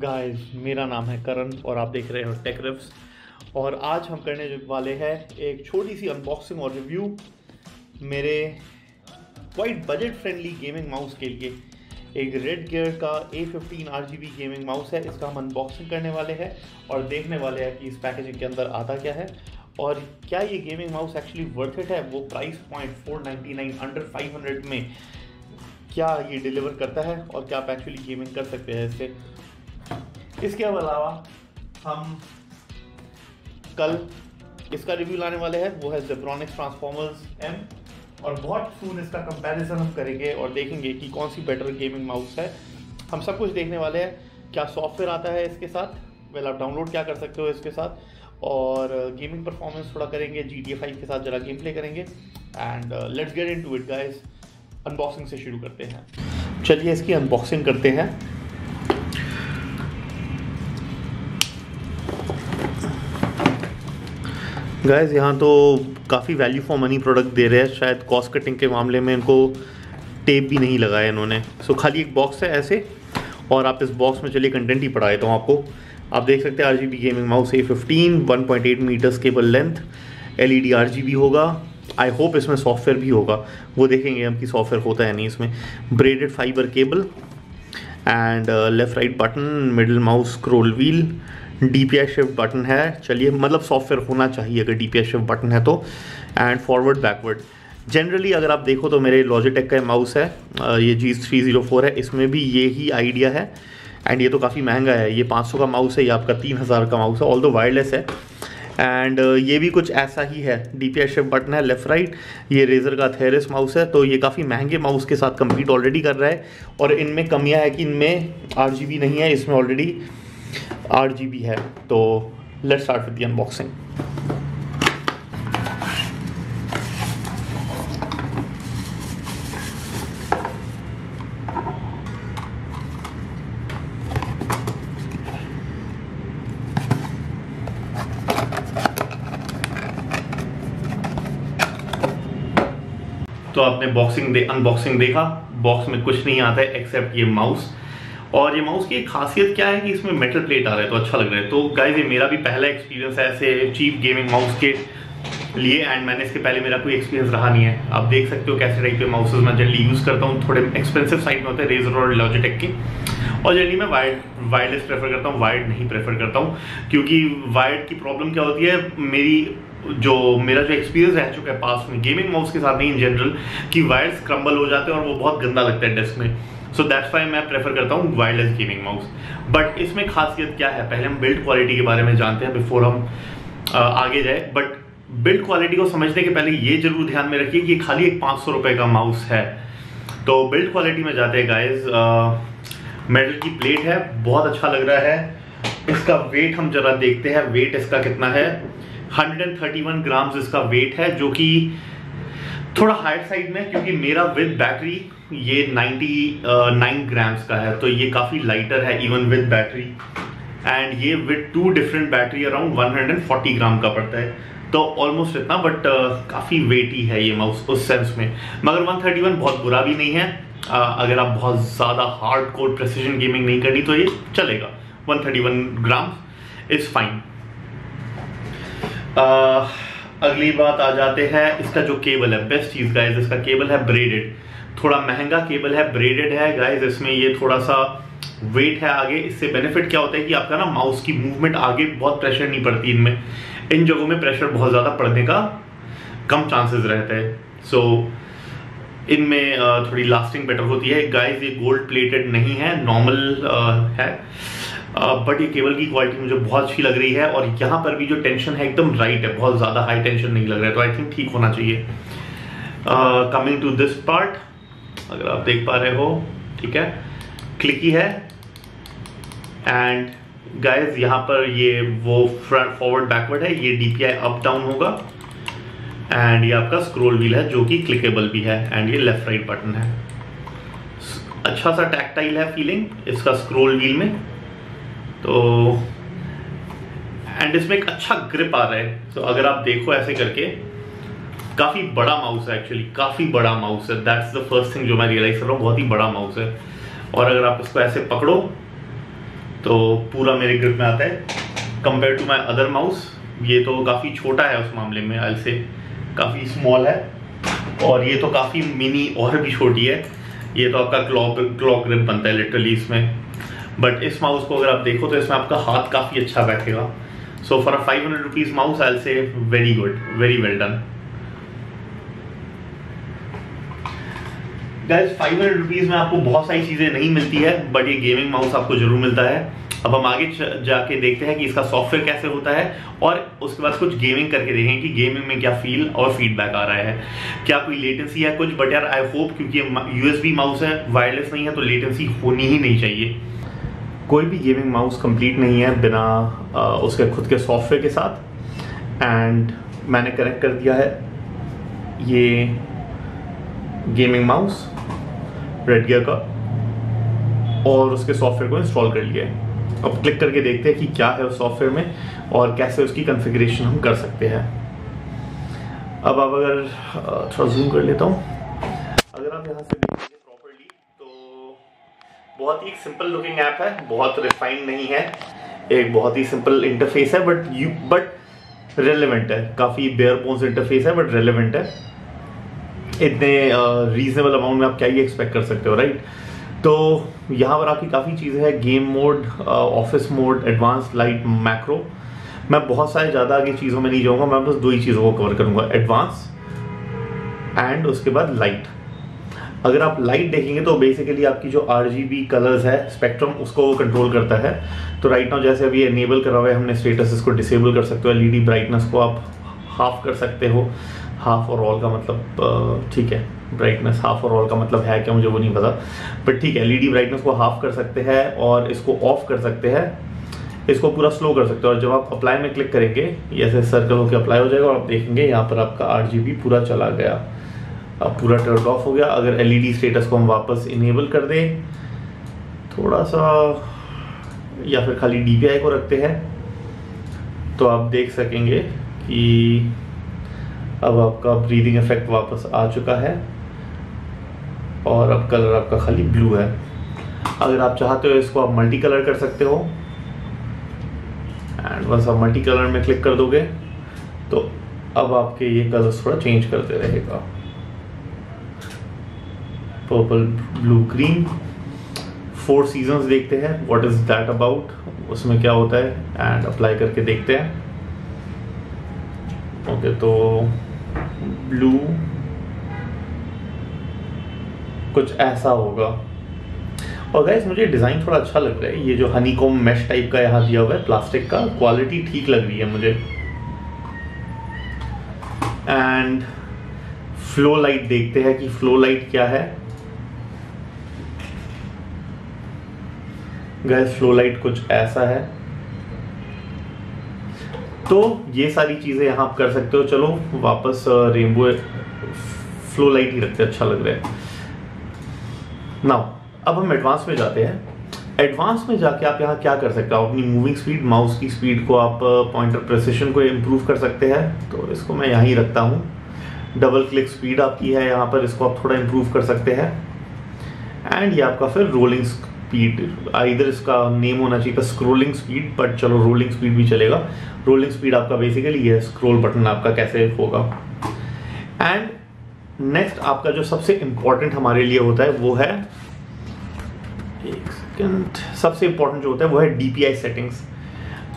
Guys, मेरा नाम है करण और आप देख रहे हो टेक रिव्स। और आज हम करने वाले हैं एक छोटी सी अनबॉक्सिंग और रिव्यू मेरे quite budget friendly gaming mouse के लिए। एक रेड गियर का A15 RGB गेमिंग माउस है। इसका हम अनबॉक्सिंग करने वाले हैं और देखने वाले हैं कि इस पैकेजिंग के अंदर आता क्या है और क्या ये gaming mouse actually worth it है। वो प्राइस पॉइंट 499 अंडर 500 में क्या ये डिलीवर करता है और क्या आप एक्चुअली गेमिंग कर सकते हैं इससे। इसके अलावा हम कल इसका रिव्यू लाने वाले हैं, वो है Zebronics Transformers M, और बहुत सून इसका कंपैरिजन हम करेंगे और देखेंगे कि कौन सी बेटर गेमिंग माउस है। हम सब कुछ देखने वाले हैं, क्या सॉफ्टवेयर आता है इसके साथ, वेल आप डाउनलोड क्या कर सकते हो इसके साथ, और गेमिंग परफॉर्मेंस थोड़ा करेंगे, GTA 5 के साथ जरा गेम प्ले करेंगे। And let's get into it guys. Unboxing से शुरू करते हैं। चलिए इसकी अनबॉक्सिंग करते हैं। गाइस, यहाँ तो काफ़ी वैल्यू फॉर मनी प्रोडक्ट दे रहे हैं। शायद कॉस्ट कटिंग के मामले में इनको टेप भी नहीं लगाया इन्होंने। सो खाली एक बॉक्स है ऐसे, और आप इस बॉक्स में चलिए कंटेंट ही पढ़ा देता हूँ आपको। आप देख सकते हैं RGB gaming mouse A15, 1.8 meters cable length, LED RGB होगा। आई होप इसमें सॉफ्टवेयर भी होगा, वो देखेंगे हम कि सॉफ्टवेयर होता है नहीं इसमें। Braided fibre cable and left right button, middle mouse scroll wheel, DPI shift button है। चलिए, मतलब सॉफ्टवेयर होना चाहिए अगर DPI शिफ्ट बटन है तो। And forward backward. जनरली अगर आप देखो तो मेरे लॉजिटेक का माउस है, ये G304 है, इसमें भी ये ही आइडिया है। एंड ये तो काफ़ी महंगा है, ये 500 का माउस है, ये आपका 3000 का माउस है, ऑल्दो वायरलेस है। एंड ये भी कुछ ऐसा ही है, DPI शिफ्ट बटन है लेफ्ट राइट। ये रेजर का थेरिस माउस है, तो ये काफ़ी महंगे माउस के साथ कम्पीट ऑलरेडी कर रहा है। और इनमें कमियां है कि इनमें RGB नहीं है, इसमें ऑलरेडी RGB है। तो let's start with the unboxing. तो आपने अनबॉक्सिंग देखा। बॉक्स में कुछ नहीं आता है एक्सेप्ट ये माउस। और ये माउस की एक खासियत क्या है कि इसमें मेटल प्लेट आ रहा है, तो अच्छा लग रहा है। तो गाइस, ये मेरा भी पहला एक्सपीरियंस है ऐसे चीप गेमिंग माउस के लिए, एंड मैंने इसके पहले मेरा कोई एक्सपीरियंस रहा नहीं है। आप देख सकते हो कैसे टाइप के माउसेज मैं जनरली यूज़ करता हूँ, थोड़े एक्सपेंसिव साइड में होते हैं, रेजर और लॉजिटेक के। और जनरली मैं वायर्ड प्रेफर करता हूँ, वायर्ड नहीं प्रेफर करता हूँ, क्योंकि वायर्ड की प्रॉब्लम क्या होती है, मेरा जो एक्सपीरियंस रह चुका है पास में गेमिंग माउस के साथ, नहीं इन जनरल, कि वायर्स क्रम्बल हो जाते हैं और वो बहुत गंदा लगता है डेस्क में। सो दैट्स वाई मैं प्रेफर करता हूँ वायरलेस गेमिंग माउस। बट इसमें खासियत क्या है, पहले हम बिल्ड क्वालिटी के बारे में जानते हैं बिफोर हम आगे जाए। बट बिल्ड क्वालिटी को समझने के पहले ये जरूर ध्यान में रखिए कि ये खाली एक 500 रुपये का माउस है। तो बिल्ड क्वालिटी में जाते हैं गाइज। मेटल की प्लेट है, बहुत अच्छा लग रहा है। इसका वेट हम जरा देखते हैं, वेट इसका कितना है। 131 ग्राम्स इसका वेट है, जो कि थोड़ा हायर साइड में, क्योंकि मेरा विद बैटरी ये 99 ग्राम्स का है, तो ये काफ़ी लाइटर है इवन विद बैटरी। एंड ये विद 2 डिफरेंट बैटरी अराउंड 140 ग्राम का पड़ता है, तो ऑलमोस्ट इतना। बट काफ़ी वेटी है ये माउस उस सेंस में। मगर 131 बहुत बुरा भी नहीं है। अगर आप बहुत ज़्यादा हार्ड कोर प्रेसिजन गेमिंग नहीं करनी तो ये चलेगा। 131 ग्राम्स इज़ फाइन। अगली बात आ जाते हैं, इसका जो केबल है, बेस्ट चीज गाइज, इसका केबल है ब्रेडेड। थोड़ा महंगा केबल है, ब्रेडेड है गाइज। इसमें ये थोड़ा सा वेट है आगे। इससे बेनिफिट क्या होता है कि आपका ना माउस की मूवमेंट आगे बहुत प्रेशर नहीं पड़ती इनमें। इन जगहों में प्रेशर बहुत ज्यादा पड़ने का कम चांसेस रहते हैं। सो इनमें थोड़ी लास्टिंग बेटर होती है गाइज। ये गोल्ड प्लेटेड नहीं है, नॉर्मल है। बट ये केबल की क्वालिटी मुझे बहुत अच्छी लग रही है, और यहाँ पर भी जो टेंशन है एकदम राइट है, बहुत ज़्यादा हाई टेंशन नहीं लग रहा है, तो आई थिंक ठीक होना चाहिए। कमिंग टू दिस पार्ट, अगर आप देख पा रहे हो, ठीक है, क्लिकी है। एंड गाइज, यहाँ पर ये वो फ्रंट फॉरवर्ड बैकवर्ड है, ये DPI अप डाउन होगा। एंड ये आपका स्क्रॉल व्हील है जो कि क्लिकेबल भी है। एंड ये लेफ्ट राइट बटन है। अच्छा सा टैक्टाइल है फीलिंग इसका स्क्रॉल व्हील में। तो एंड इसमें एक अच्छा ग्रिप आ रहा है। तो अगर आप देखो ऐसे करके, काफी बड़ा माउस है एक्चुअली, काफी बड़ा माउस है। दैट्स द फर्स्ट थिंग जो मैं रियलाइज कर रहा हूँ, बहुत ही बड़ा माउस है। और अगर आप इसको ऐसे पकड़ो तो पूरा मेरे ग्रिप में आता है compare to my other mouse. ये तो काफ़ी छोटा है उस मामले में, आई से काफ़ी स्मॉल है, और ये तो काफ़ी मिनी और भी छोटी है। ये तो आपका क्लॉ ग्रिप बनता है लिटरली इसमें। बट इस माउस को अगर आप देखो तो इसमें आपका हाथ काफ़ी अच्छा बैठेगा। So for a 500 rupees mouse I say very good, very well done. Guys 500 rupees में आपको बहुत सारी चीज़ें नहीं मिलती है, बट ये गेमिंग माउस आपको जरूर मिलता है। अब हम आगे जाके देखते हैं कि इसका सॉफ्टवेयर कैसे होता है, और उसके बाद कुछ गेमिंग करके देखें कि गेमिंग में क्या फील और फीडबैक आ रहा है, क्या कोई लेटेंसी है कुछ। बट यार आई होप, क्योंकि USB माउस है, वायरलेस नहीं है, तो लेटेंसी होनी ही नहीं चाहिए। कोई भी गेमिंग माउस कंप्लीट नहीं है बिना उसके खुद के सॉफ्टवेयर के साथ। एंड मैंने कनेक्ट कर दिया है ये गेमिंग माउस रेड गियर का, और उसके सॉफ्टवेयर को इंस्टॉल कर लिया है। अब क्लिक करके देखते हैं कि क्या है उस सॉफ्टवेयर में और कैसे उसकी कॉन्फ़िगरेशन हम कर सकते हैं। अब आप अगर थोड़ा जूम कर लेता हूँ, अगर आप यहाँ से देखेंगे प्रॉपर्ली तो बहुत ही सिंपल लुकिंग ऐप है, बहुत रिफाइंड नहीं है, एक बहुत ही सिंपल इंटरफेस है, बट रेलेवेंट है। काफ़ी बेयर बोन्स इंटरफेस है बट रेलेवेंट है। इतने रीजनेबल अमाउंट में आप क्या ही एक्सपेक्ट कर सकते हो, राइट। तो यहाँ पर आपकी काफ़ी चीज़ें हैं, game mode, office mode, advance, light, macro. मैं बहुत सारे ज़्यादा आगे चीज़ों में नहीं जाऊँगा, मैं बस 2 ही चीज़ों को कवर करूँगा, एडवांस एंड उसके बाद लाइट। अगर आप लाइट देखेंगे तो बेसिकली आपकी जो RGB कलर्स है, स्पेक्ट्रम, उसको कंट्रोल करता है। तो राइट नाउ जैसे अभी एनेबल करा हुआ है हमने स्टेटस, इसको डिसेबल कर सकते हो। LED ब्राइटनेस को आप हाफ कर सकते हो। हाफ और ऑल का मतलब ठीक है, ब्राइटनेस हाफ और ऑल का मतलब है क्या मुझे वो नहीं पता, बट ठीक है। LED ब्राइटनेस को हाफ कर सकते हैं और इसको ऑफ कर सकते हैं, इसको पूरा स्लो कर सकते हो। और जब आप अप्लाई में क्लिक करेंगे ऐसे सर्कल होकर अप्लाई हो जाएगा और आप देखेंगे यहाँ पर आपका RGB पूरा चला गया, अब पूरा टर्न ऑफ हो गया। अगर LED स्टेटस को हम वापस इनेबल कर दें थोड़ा सा, या फिर खाली DPI को रखते हैं, तो आप देख सकेंगे कि अब आपका ब्रीदिंग इफेक्ट वापस आ चुका है और अब कलर आपका खाली ब्लू है। अगर आप चाहते हो इसको आप मल्टी कलर कर सकते हो, एंड बस आप मल्टी कलर में क्लिक कर दोगे तो अब आपके ये कलर्स थोड़ा चेंज करते रहेगा, पर्पल, ब्लू, ग्रीन। 4 सीजन्स देखते हैं, व्हाट इज दैट अबाउट, उसमें क्या होता है, एंड अप्लाई करके देखते हैं। ओके, तो ब्लू कुछ ऐसा होगा। और गाइस मुझे डिज़ाइन थोड़ा अच्छा लग रहा है, ये जो हनीकॉम मैश टाइप का यहाँ दिया हुआ है प्लास्टिक का, क्वालिटी ठीक लग रही है मुझे। एंड फ्लो लाइट देखते हैं कि फ्लो लाइट क्या है। गाइस फ्लो लाइट कुछ ऐसा है। तो ये सारी चीज़ें यहाँ आप कर सकते हो। चलो वापस रेनबो फ्लो लाइट ही रखते हैं, अच्छा लग रहा है। नाउ अब हम एडवांस में जाते हैं। एडवांस में जाके आप यहाँ क्या कर सकते हो, अपनी मूविंग स्पीड, माउस की स्पीड को आप पॉइंटर प्रेसिशन को इम्प्रूव कर सकते हैं। तो इसको मैं यहाँ ही रखता हूँ। डबल क्लिक स्पीड आपकी है यहाँ पर, इसको आप थोड़ा इम्प्रूव कर सकते हैं। एंड ये आपका फिर रोलिंग स्पीड, इधर इसका नेम होना चाहिए था स्क्रोलिंग स्पीड, बट चलो रोलिंग स्पीड भी चलेगा। रोलिंग स्पीड आपका बेसिकली ये स्क्रॉल बटन आपका कैसे होगा। एंड नेक्स्ट आपका जो सबसे इंपॉर्टेंट हमारे लिए होता है वो है, एक सेकंड, सबसे इंपॉर्टेंट जो होता है वो है DPI सेटिंग्स।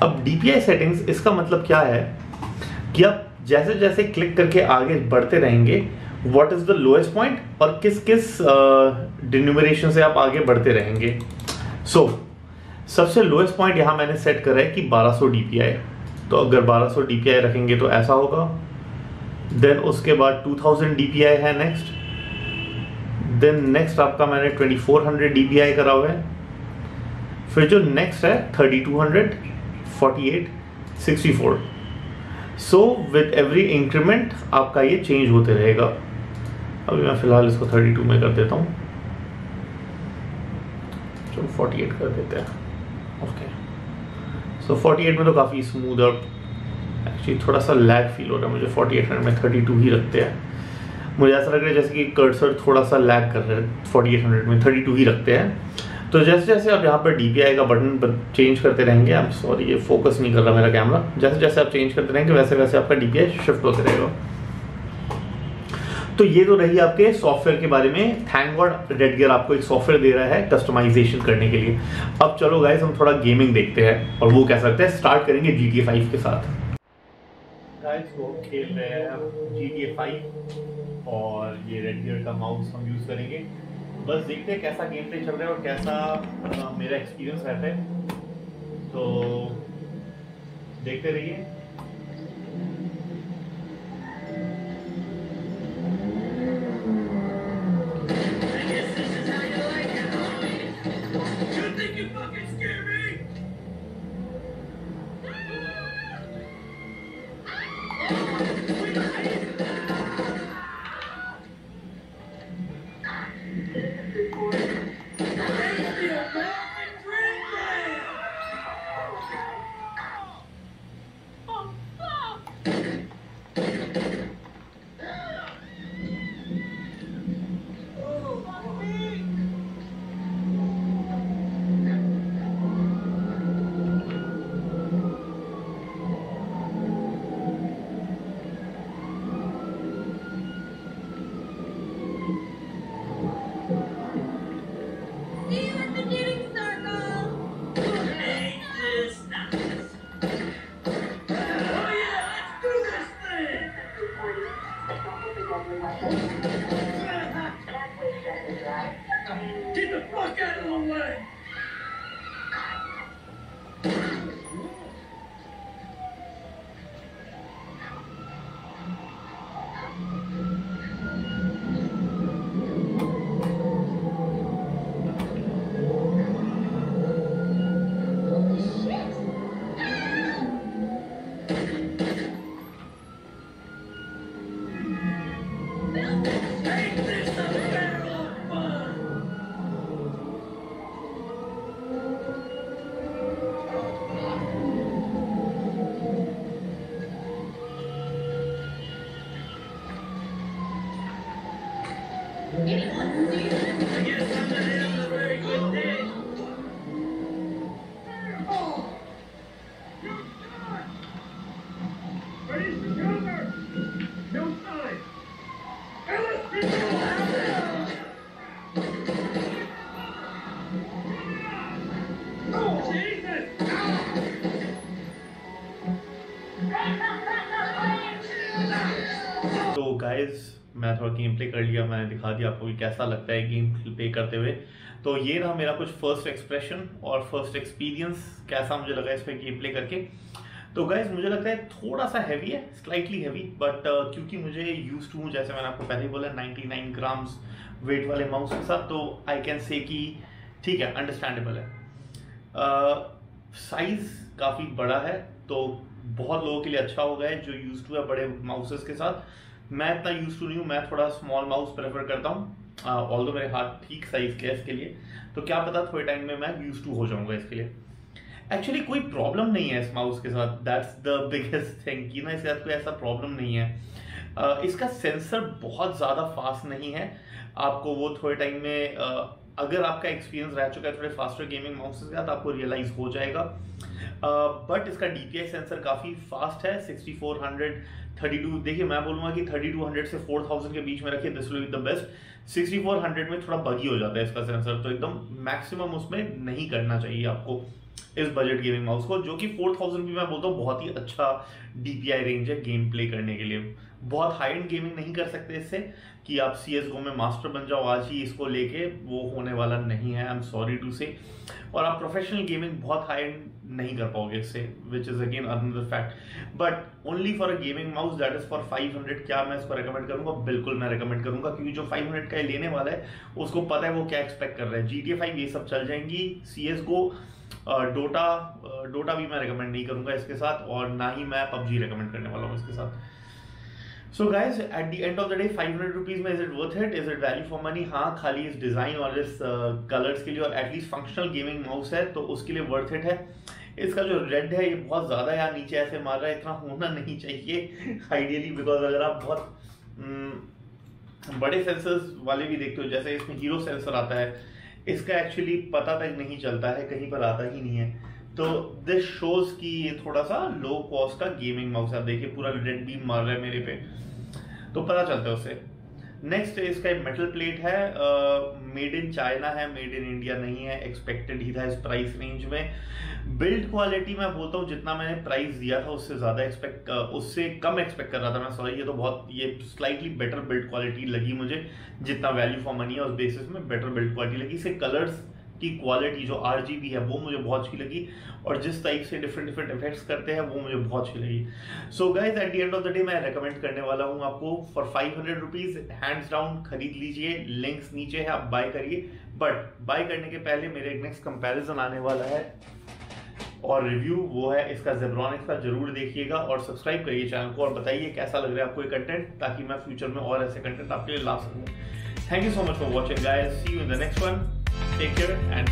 अब DPI सेटिंग्स इसका मतलब क्या है कि आप जैसे जैसे क्लिक करके आगे बढ़ते रहेंगे, what is the lowest point और किस किस डिन्यूमरेशन से आप आगे बढ़ते रहेंगे। सो सबसे लोएस्ट पॉइंट यहाँ मैंने सेट करा है कि 1200 DPI। तो अगर 1200 DPI रखेंगे तो ऐसा होगा। देन उसके बाद 2000 DPI है नेक्स्ट। देन नेक्स्ट आपका मैंने 2400 DPI करा हुआ है। फिर जो नेक्स्ट है 3200, 48, 64। सो विद एवरी इंक्रीमेंट आपका ये चेंज होते रहेगा। अभी मैं फिलहाल इसको 32 में कर देता हूँ, चलो 48 कर देते हैं। ओके, सो 48 में तो काफ़ी स्मूथ और एक्चुअली थोड़ा सा लैग फील हो रहा है मुझे। 4800 में 32 ही रखते हैं। मुझे ऐसा लग रहा है जैसे कि कर्सर थोड़ा सा लैग कर रहा है। 4800 में 32 ही रखते हैं। तो जैसे जैसे आप यहाँ पर DPI का बटन चेंज करते रहेंगे, आई एम सॉरी ये फोकस नहीं कर रहा मेरा कैमरा, जैसे जैसे आप चेंज करते रहेंगे वैसे वैसे आपका DPI शिफ्ट होते रहेगा। तो ये तो रही आपके सॉफ्टवेयर के बारे में। थैंक गॉड रेडगियर आपको एक सॉफ्टवेयर दे रहा है कस्टमाइजेशन करने के लिए। अब चलो गाइस हम थोड़ा गेमिंग देखते हैं, और वो क्या सकते हैं, स्टार्ट करेंगे GTA 5 के साथ। गाइस वो खेल रहे हैं अब GTA 5 और ये रेडगियर का माउस हम यूज करेंगे। बस देखते हैं कैसा गेम प्ले चल रहा है और कैसा मेरा एक्सपीरियंस रहता है, तो देखते रहिए। Get the fuck out of the way! तो गाइज मैं थोड़ा गेम प्ले कर लिया, मैंने दिखा दिया आपको कि कैसा लगता है गेम प्ले करते हुए। तो ये रहा मेरा कुछ फर्स्ट एक्सप्रेशन और फर्स्ट एक्सपीरियंस, कैसा मुझे लगा इसमें गेम प्ले करके। तो गाइज मुझे लगता है थोड़ा सा हैवी है, स्लाइटली हैवी, बट क्योंकि मुझे यूज टू हूँ, जैसे मैंने आपको पहले ही बोला 99 ग्राम्स वेट वाले माउस के साथ, तो आई कैन से कि ठीक है, अंडरस्टैंडेबल है। साइज काफ़ी बड़ा है, तो बहुत लोगों के लिए अच्छा होगा है जो यूज टू है बड़े माउसेस के साथ। मैं इतना यूज टू नहीं हूँ, मैं थोड़ा स्मॉल माउस प्रेफर करता हूँ, ऑल्दो मेरे हाथ ठीक साइज के इसके लिए, तो क्या पता थोड़े टाइम में मैं यूज टू हो जाऊंगा इसके लिए। एक्चुअली कोई प्रॉब्लम नहीं है इस माउस के साथ, दैट्स द बिगेस्ट थिंग कि ना इसके साथ कोई ऐसा प्रॉब्लम नहीं है। इसका सेंसर बहुत ज़्यादा फास्ट नहीं है, आपको वो थोड़े टाइम में अगर आपका एक्सपीरियंस रह चुका है थोड़े फास्टर गेमिंग माउस के साथ, आपको रियलाइज हो जाएगा। बट इसका DPI सेंसर काफ़ी फास्ट है, 6400 32, देखिए मैं बोलूँगा कि 3200 से 4000 के बीच में रखिए, this will be the best. 6400 में थोड़ा बगी हो जाता है इसका सेंसर, तो एकदम मैक्सिमम उसमें नहीं करना चाहिए आपको इस बजट गेमिंग माउस को, जो कि 4000 भी मैं बोलता हूँ बहुत ही अच्छा DPI रेंज है गेम प्ले करने के लिए। बहुत हाई एंड गेमिंग नहीं कर सकते इससे कि आप CSGO में मास्टर बन जाओ आज ही इसको लेके, वो होने वाला नहीं है, आई एम सॉरी टू से। और आप प्रोफेशनल गेमिंग बहुत हाई एंड नहीं कर पाओगे इससे, which is again another fact. But only for a gaming mouse that is for 500, क्या मैं इसको रेकमेंड करूंगा? बिल्कुल मैं रेकमेंड करूंगा, क्योंकि जो 500 का लेने वाला है उसको पता है वो क्या एक्सपेक्ट कर रहा है। GTA 5 ये सब चल जाएंगी, CSGO, डोटा भी मैं रेकमेंड नहीं करूंगा इसके साथ, और ना ही मैं PUBG रेकमेंड करने वाला हूँ इसके साथ। So guys at the end of the day 500 rupees में is it worth it, is it value for money? हाँ, खाली इस डिजाइन और इस कलर्स के लिए, और एटलीस्ट फंक्शनल गेमिंग माउस है तो उसके लिए वर्थ इट है। इसका जो रेड है ये बहुत ज़्यादा यार नीचे ऐसे मार रहा है, इतना होना नहीं चाहिए आइडियली, बिकॉज अगर आप बहुत बड़े सेंसर्स वाले भी देखते हो, जैसे इसमें हीरो सेंसर आता है, इसका एक्चुअली पता तक नहीं चलता है, कहीं पर आता ही नहीं है। तो दिस शोज की ये थोड़ा सा लो कॉस्ट का गेमिंग माउस है। देखिए पूरा रेड बीम मार रहा है मेरे पे, तो पता चलता है उससे। नेक्स्ट इसका मेटल प्लेट है, मेड इन चाइना है, मेड इन इंडिया नहीं है, एक्सपेक्टेड ही था इस प्राइस रेंज में। बिल्ड क्वालिटी मैं बोलता हूँ जितना मैंने प्राइस दिया था उससे ज्यादा उससे कम एक्सपेक्ट कर रहा था मैं, सॉरी। ये स्लाइटली बेटर बिल्ड क्वालिटी लगी मुझे, जितना वैल्यू फॉर मनी है उस बेसिस में बेटर बिल्ड क्वालिटी लगी। इससे कलर्स की क्वालिटी जो RGB है वो मुझे बहुत अच्छी लगी, और जिस टाइप से डिफरेंट इफेक्ट्स करते हैं वो मुझे बहुत अच्छी लगी। सो guys at the end of the day मैं रेकमेंड करने वाला हूं आपको फॉर 500 रुपीज, हैंड्स डाउन खरीद लीजिए। लिंक्स नीचे है, आप बाय करिए। बट बाय करने के पहले मेरे एक नेक्स्ट कंपैरिजन आने वाला है और रिव्यू, वो है इसका जेब्रॉनिक्स का, जरूर देखिएगा और सब्सक्राइब करिए चैनल को और बताइए कैसा लग रहा है आपको ये कंटेंट, ताकि मैं फ्यूचर में और ऐसे कंटेंट आपके लिए ला सकूं। Thank you so much for watching guys, see you in the next one, take care and